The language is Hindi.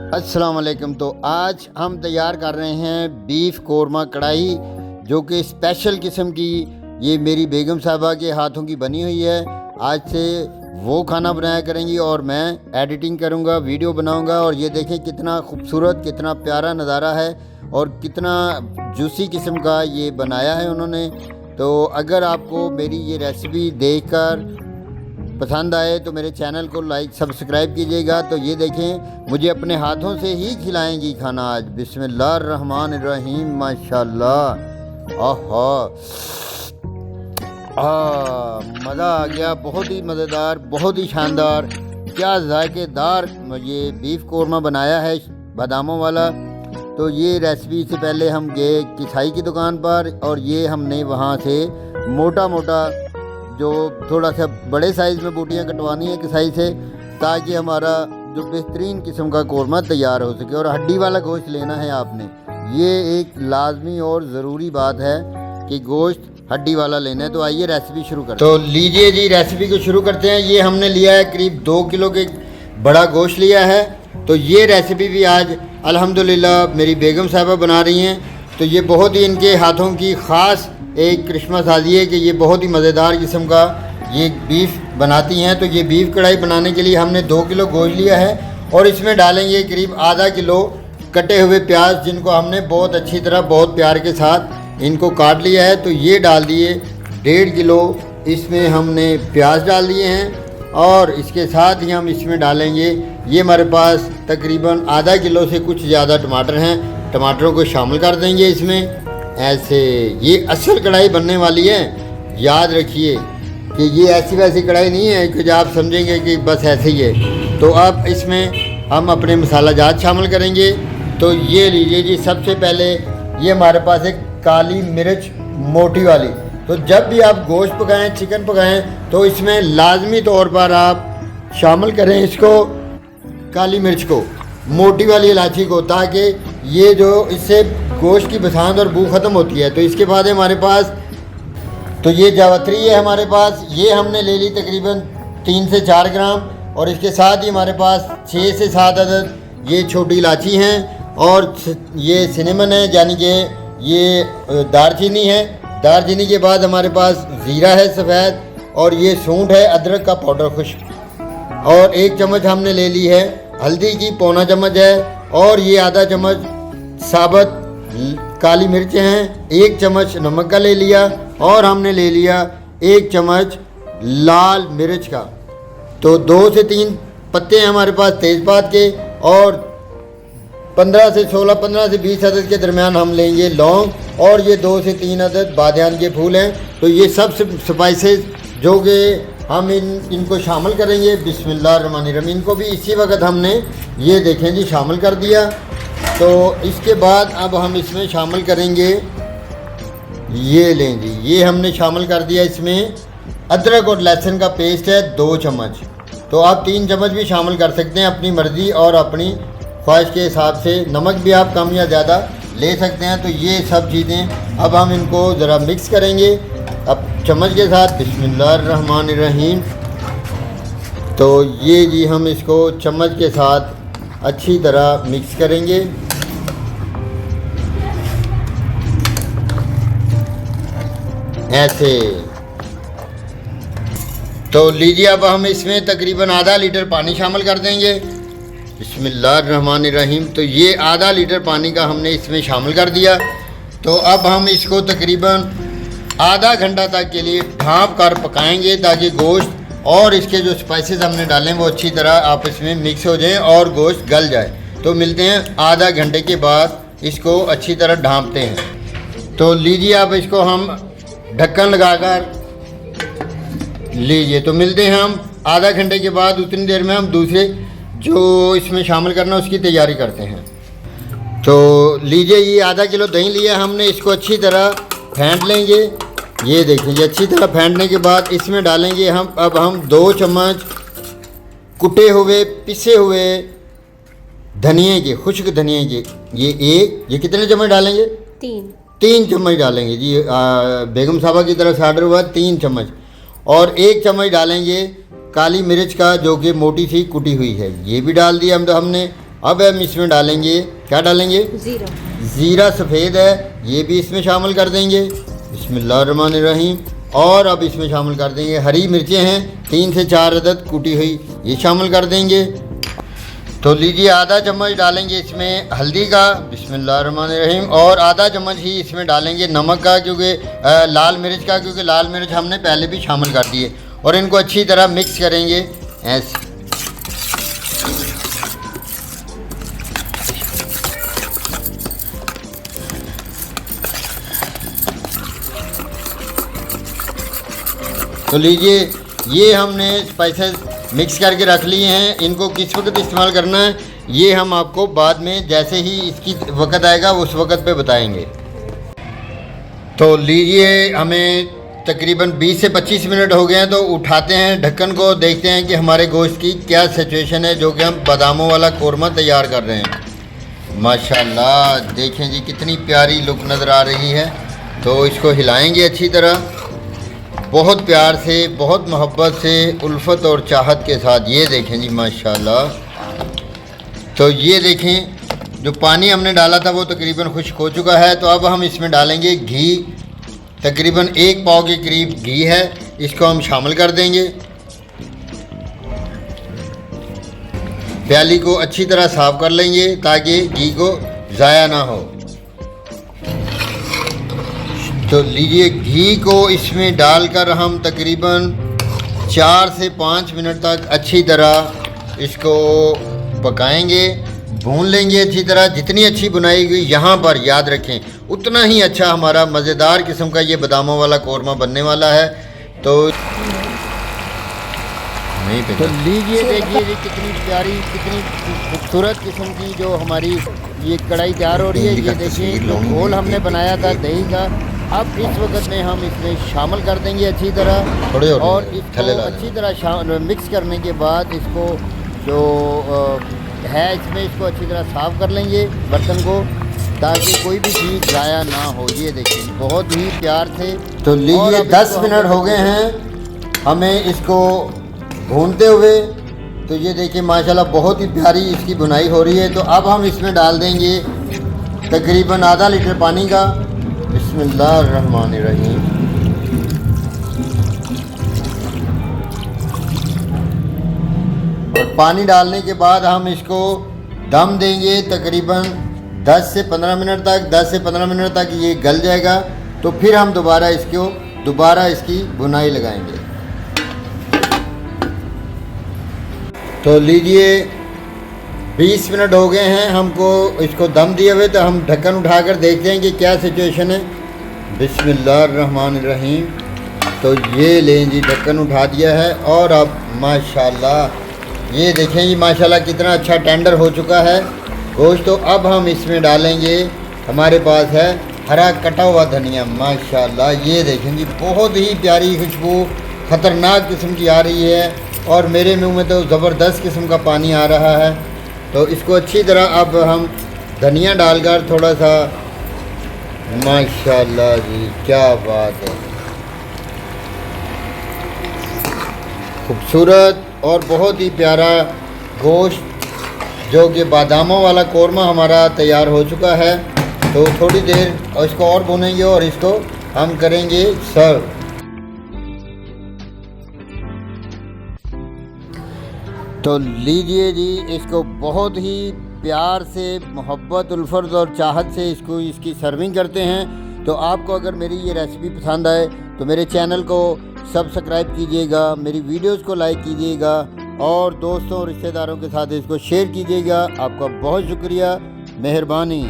अस्सलाम वालेकुम। तो आज हम तैयार कर रहे हैं बीफ कोरमा कढ़ाई, जो कि स्पेशल किस्म की ये मेरी बेगम साहबा के हाथों की बनी हुई है। आज से वो खाना बनाया करेंगी और मैं एडिटिंग करूँगा, वीडियो बनाऊँगा। और ये देखें कितना खूबसूरत, कितना प्यारा नज़ारा है और कितना जूसी किस्म का ये बनाया है उन्होंने। तो अगर आपको मेरी ये रेसिपी देखकर पसंद आए तो मेरे चैनल को लाइक सब्सक्राइब कीजिएगा। तो ये देखें, मुझे अपने हाथों से ही खिलाएंगी खाना आज। बिस्मिल्लाहिर्रहमानिर्रहीम, माशाल्लाह। आहा, मज़ा आ गया। बहुत ही मज़ेदार, बहुत ही शानदार, क्या जायकेदार ये बीफ कोरमा बनाया है बादामों वाला। तो ये रेसिपी से पहले हम गए किसाई की दुकान पर और ये हमने वहाँ से मोटा मोटा जो थोड़ा सा बड़े साइज़ में बूटियाँ कटवानी है किसाई से, ताकि हमारा जो बेहतरीन किस्म का कोरमा तैयार हो सके। और हड्डी वाला गोश्त लेना है आपने, ये एक लाजमी और ज़रूरी बात है कि गोश्त हड्डी वाला लेना है। तो आइए रेसिपी शुरू करते हैं। तो लीजिए जी, रेसिपी को शुरू करते हैं। ये हमने लिया है करीब 2 किलो के बड़ा गोश्त लिया है। तो ये रेसिपी भी आज अल्हम्दुलिल्लाह मेरी बेगम साहबा बना रही हैं। तो ये बहुत ही इनके हाथों की ख़ास एक करिश्मा साजी है कि ये बहुत ही मज़ेदार किस्म का ये बीफ बनाती हैं। तो ये बीफ कढ़ाई बनाने के लिए हमने 2 किलो गोश्त लिया है और इसमें डालेंगे करीब आधा किलो कटे हुए प्याज, जिनको हमने बहुत अच्छी तरह, बहुत प्यार के साथ इनको काट लिया है। तो ये डाल दिए 1.5 किलो इसमें हमने प्याज डाल दिए हैं। और इसके साथ ही हम इसमें डालेंगे, ये हमारे पास तकरीबन आधा किलो से कुछ ज़्यादा टमाटर हैं, टमाटरों को शामिल कर देंगे इसमें। ऐसे ये असल कढ़ाई बनने वाली है, याद रखिए कि ये ऐसी वैसी कढ़ाई नहीं है कि आप समझेंगे कि बस ऐसे ही है। तो अब इसमें हम अपने मसाला जात शामिल करेंगे। तो ये लीजिए जी, सबसे पहले ये हमारे पास एक काली मिर्च मोटी वाली। तो जब भी आप गोश्त पकाएं, चिकन पकाएं, तो इसमें लाजमी तौर पर आप शामिल करें इसको, काली मिर्च को, मोटी वाली इलायची को, ताकि ये जो इससे गोश्त की बसांत और बू ख़त्म होती है। तो इसके बाद है हमारे पास, तो ये जावित्री है हमारे पास, ये हमने ले ली तकरीबन 3 से 4 ग्राम। और इसके साथ ही हमारे पास 6 से 7 अदद ये छोटी इलायची हैं और ये सिनेमन है, यानी कि ये दारचीनी है। दारचीनी के बाद हमारे पास ज़ीरा है सफ़ेद, और ये सूंठ है, अदरक का पाउडर खुश्क। और 1 चम्मच हमने ले ली है हल्दी की, पौना चम्मच है। और ये आधा चम्मच साबुत काली मिर्चें हैं, 1 चम्मच नमक का ले लिया। और हमने ले लिया 1 चम्मच लाल मिर्च का। तो 2 से 3 पत्ते हैं हमारे पास तेज़पात के, और 15 से 16, 15 से 20 अदद के दरमियान हम लेंगे लौंग, और ये 2 से 3 अदद बादियान के फूल हैं। तो ये सब स्पाइसेस जो कि हम इनको शामिल करेंगे। बिस्मिल्लाहिर्रहमानिर्रहीम, इनको भी इसी वक्त हमने ये देखें जी शामिल कर दिया। तो इसके बाद अब हम इसमें शामिल करेंगे, ये लें जी, ये हमने शामिल कर दिया इसमें अदरक और लहसुन का पेस्ट है 2 चम्मच। तो आप 3 चम्मच भी शामिल कर सकते हैं अपनी मर्ज़ी और अपनी ख्वाहिश के हिसाब से। नमक भी आप कम या ज़्यादा ले सकते हैं। तो ये सब चीज़ें अब हम इनको ज़रा मिक्स करेंगे अब चम्मच के साथ। बिस्मिल्लाहिर्रहमानिर्रहीम। तो ये जी हम इसको चम्मच के साथ अच्छी तरह मिक्स करेंगे। ऐसे। तो लीजिए, अब हम इसमें तकरीबन आधा लीटर पानी शामिल कर देंगे। बिस्मिल्लाहिर्रहमानिर्रहीम। तो ये आधा लीटर पानी का हमने इसमें शामिल कर दिया। तो अब हम इसको तकरीबन आधा घंटा तक के लिए ढाँप कर पकाएंगे, ताकि गोश्त और इसके जो स्पाइसेस हमने डालें वो अच्छी तरह आपस में मिक्स हो जाएं और गोश्त गल जाए। तो मिलते हैं आधा घंटे के बाद, इसको अच्छी तरह ढाँपते हैं। तो लीजिए, अब इसको हम ढक्कन लगाकर लीजिए। तो मिलते हैं हम आधा घंटे के बाद। उतनी देर में हम दूसरे जो इसमें शामिल करना उसकी तैयारी करते हैं। तो लीजिए, ये आधा किलो दही लिया हमने, इसको अच्छी तरह फेंट लेंगे। ये देखिए, अच्छी तरह फेंटने के बाद इसमें डालेंगे हम 2 चम्मच कुटे हुए पिसे हुए धनिए के, खुश्क धनिए के। ये कितने चम्मच डालेंगे? 3 चम्मच डालेंगे जी। बेगम साहबा की तरफ से ऑर्डर हुआ 3 चम्मच। और 1 चम्मच डालेंगे काली मिर्च का, जो कि मोटी सी कुटी हुई है, ये भी डाल दिया हमने। अब हम इसमें डालेंगे, क्या डालेंगे? ज़ीरा सफ़ेद है, ये भी इसमें शामिल कर देंगे। बिस्मिल्लाहिर्रहमानिर्रहीम। और अब इसमें शामिल कर देंगे हरी मिर्चें हैं 3 से 4 अदद कूटी हुई, ये शामिल कर देंगे। तो लीजिए आधा चम्मच डालेंगे इसमें हल्दी का, बिस्मिल्लाहिर्रहमानिर्रहीम। और आधा चम्मच ही इसमें डालेंगे नमक का, क्योंकि लाल मिर्च का, क्योंकि लाल मिर्च हमने पहले भी शामिल कर दिए। और इनको अच्छी तरह मिक्स करेंगे ऐसे। तो लीजिए ये हमने स्पाइसेस मिक्स करके रख लिए हैं। इनको किस वक्त इस्तेमाल करना है ये हम आपको बाद में जैसे ही इसकी वक्त आएगा उस वक्त पे बताएंगे। तो लीजिए हमें तकरीबन 20 से 25 मिनट हो गए हैं, तो उठाते हैं ढक्कन को, देखते हैं कि हमारे गोश्त की क्या सिचुएशन है, जो कि हम बादामों वाला कोरमा तैयार कर रहे हैं। माशाल्लाह देखें जी कितनी प्यारी लुक नज़र आ रही है। तो इसको हिलाएंगे अच्छी तरह, बहुत प्यार से, बहुत मोहब्बत से, उल्फत और चाहत के साथ। ये देखें जी माशाल्लाह। तो ये देखें जो पानी हमने डाला था वो तकरीबन खुश्क हो चुका है। तो अब हम इसमें डालेंगे घी, तकरीबन 1 पाव के करीब घी है, इसको हम शामिल कर देंगे। प्याली को अच्छी तरह साफ़ कर लेंगे ताकि घी को ज़ाया ना हो। तो लीजिए घी को इसमें डालकर हम तकरीबन 4 से 5 मिनट तक अच्छी तरह इसको पकाएंगे, भून लेंगे अच्छी तरह। जितनी अच्छी बनाई गई यहाँ पर याद रखें उतना ही अच्छा हमारा मज़ेदार किस्म का ये बादामों वाला कोरमा बनने वाला है। तो लीजिए देखिए जी कितनी प्यारी, कितनी खूबसूरत किस्म की जो हमारी ये कढ़ाई तैयार हो रही है। ये देखिए घोल हमने बनाया था दही का, अब इस वक्त में हम इसमें शामिल कर देंगे अच्छी तरह। और इसको अच्छी तरह मिक्स करने के बाद इसको जो है इसमें इसको अच्छी तरह साफ़ कर लेंगे बर्तन को, ताकि कोई भी चीज़ ज़ाया ना हो। ये देखिए बहुत ही प्यार से। तो लीजिए 10 मिनट हो गए हैं हमें इसको भूनते हुए। तो ये देखिए माशाल्लाह बहुत ही प्यारी इसकी बुनाई हो रही है। तो अब हम इसमें डाल देंगे तकरीबन आधा लीटर पानी का, बिस्मिल्लाहिर्रहमानिर्रहीम। और पानी डालने के बाद हम इसको दम देंगे तकरीबन 10 से 15 मिनट तक। 10 से 15 मिनट तक ये गल जाएगा, तो फिर हम दोबारा इसकी बुनाई लगाएंगे। तो लीजिए 20 मिनट हो गए हैं हमको इसको दम दिए हुए। तो हम ढक्कन उठाकर देखते हैं कि क्या सिचुएशन है। बिस्मिल्लाहिर्रहमानिर्रहीम। तो ये लें जी ढक्कन उठा दिया है। और अब माशाल्लाह ये देखें जी माशाल्लाह कितना अच्छा टेंडर हो चुका है गोश्त। तो अब हम इसमें डालेंगे, हमारे पास है हरा कटा हुआ धनिया। माशाल्लाह ये देखें जी बहुत ही प्यारी खुशबू ख़तरनाक किस्म की आ रही है, और मेरे मुंह में तो ज़बरदस्त किस्म का पानी आ रहा है। तो इसको अच्छी तरह अब हम धनिया डालकर थोड़ा सा, माशाल्लाह जी क्या बात है, खूबसूरत और बहुत ही प्यारा गोश्त जो कि बादामों वाला कोरमा हमारा तैयार हो चुका है। तो थोड़ी देर इसको और भूनेंगे और इसको हम करेंगे सर्व। तो लीजिए जी इसको बहुत ही प्यार से, मोहब्बत, उल्फत और चाहत से इसकी सर्विंग करते हैं। तो आपको अगर मेरी ये रेसिपी पसंद आए तो मेरे चैनल को सब्सक्राइब कीजिएगा, मेरी वीडियोस को लाइक कीजिएगा और दोस्तों और रिश्तेदारों के साथ इसको शेयर कीजिएगा। आपका बहुत शुक्रिया, मेहरबानी।